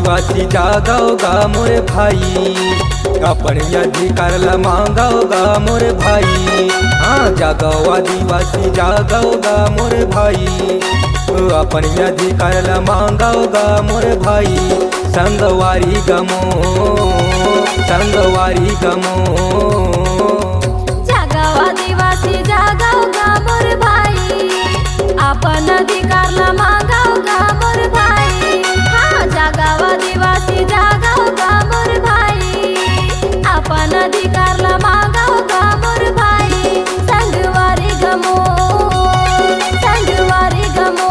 आदिवासी जागाओगा मोरे भाई, अपन अधिकारला मांगाओगा मोरे भाई। हाँ जागाओ आदिवासी जागाओगा मोरे भाई, अपन अधिकारला मांगाओगा मोरे भाई। संगवारी गमो संगवारी गमो, जागाओ आदिवासी जागाओगा मोरे भाई, अपन अधिकारला मांगाओगा मोरे भाई। हाँ जागाओ आदिवासी जागाओगा मोरे भाई, अपन अधिकारला मांगाओगा मोरे भाई। संगवारी गमो संगवारी गमो,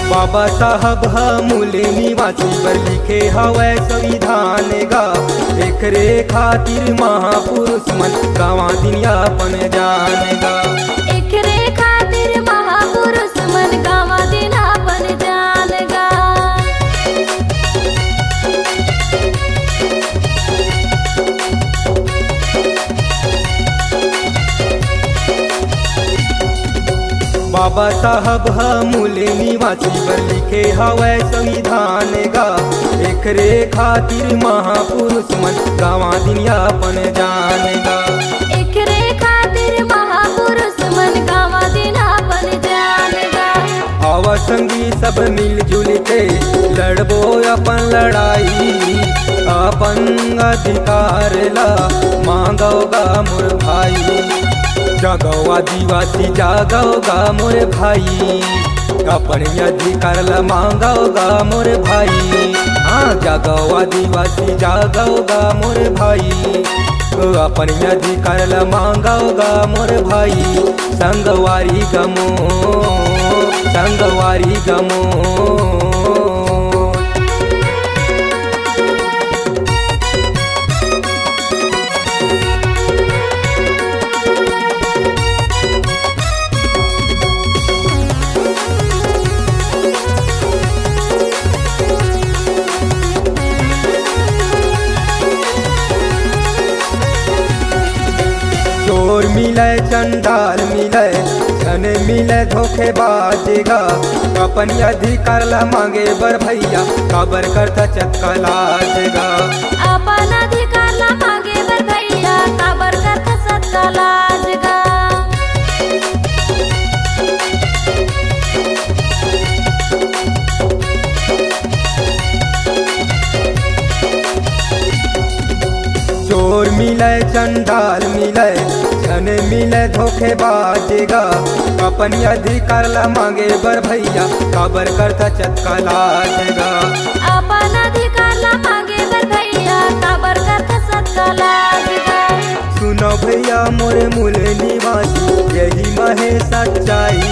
बाबा साहब हमूले निवासी पर लिखे हवै संविधान गा। एकरे खातिर महापुरुष मन गावा दुनिया अपन जानेगा। एकरे खातिर महापुरुष मन गावा दिन अपन जानेगा। बाबा साहब हमूले निवासी पर लिखे हवै संविधान गा। एकरे खातिर महापुरुष मन गावा दुनिया अपन जानेगा। एकरे खातिर महापुरुष मन गावा दिन अपन जानेगा। आवा संगी सब मिलजुल के लड़बो अपन लड़ाई, अपन अधिकार ला मांगोगा मोर भाई। जागाओ आदिवासी जागाओगा मोरे भाई, अपन अधिकार ला मांगाओगा मोरे भाई। हाँ जागाओ आदिवासी जागाओगा मोरे भाई, अपन अधिकार ला मांगाओगा मोरे भाई। संगवारी गमो संगवारी गमो, चोर मिले चंडाल मिले धन मिले धोखेबाज गा। अपन अधिकार ला मांगे बर भैया काबर करता चक्कलाज गा। अपन अधिकार ला मांगे बर भैया काबर करता सत्कलाज गा। चोर मिले चंडाल मिले धन मिले धोखेबाज गा। अपन अधिकार ला मांगे बर भैया काबर करता चक्कलाज गा। अपन अधिकार ला मांगे बर भैया काबर करता सत्कलाज गा। सुनो भैया मोरे मूल निवासी यही महे सच्चाई,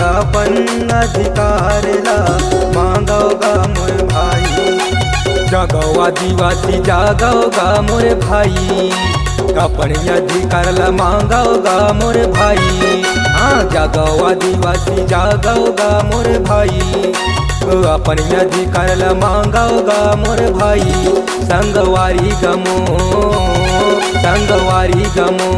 अपन अधिकार ला मांगोगा मोर भाई। जागाओ आदिवासी जागाओगा मोरे भाई, अपन अधिकार ला मांगाओगा मोरे भाई। हाँ जागाओ आदिवासी जागाओगा मोरे भाई, अपन अधिकार ला मांगाओगा मोरे भाई। संगवारी गमो संगवारी गमो,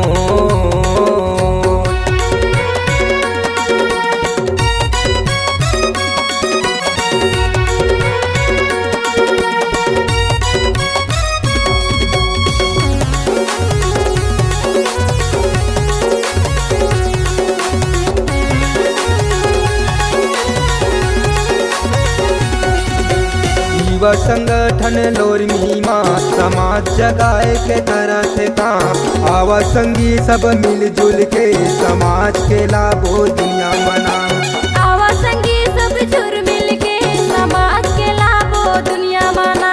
युवा संगठन लोरमी माँ समाज जगाए के तरह थे काम। आवा संगी सब मिलजुल के समाज के लाभो दुनिया मना। आवा संगी सब जुर मिल के समाज के लाभो दुनिया मना।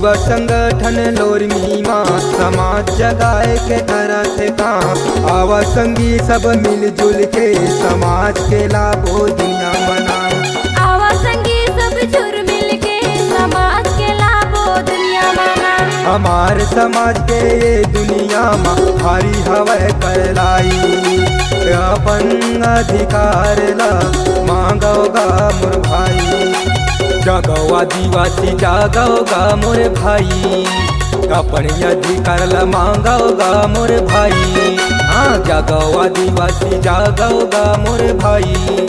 युवा संगठन लोरमी माँ समाज जगाए के करत काम। आवा संगी सब मिलजुल के समाज के लाभो दुनिया मनाओ। आवा संगी सब जुर मिल के समाज के लाभो दुनिया मनाओ। हमार समाज के ये दुनिया माँ भारी हवै कर लाई। अपन अधिकार ला मांगोगा मोर भाई। जागो आदिवासी जागोगा मोर भाई। अपन अधिकार ला मांगोगा मोर भाई। हाँ जागो आदिवासी जागोगा मोर भाई।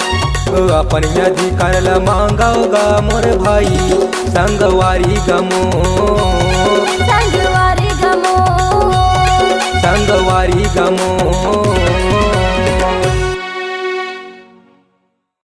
अपन अधिकार ला मांगोगा मोर भाई। संगवारी गमो संगवारी गमो संगवारी गमो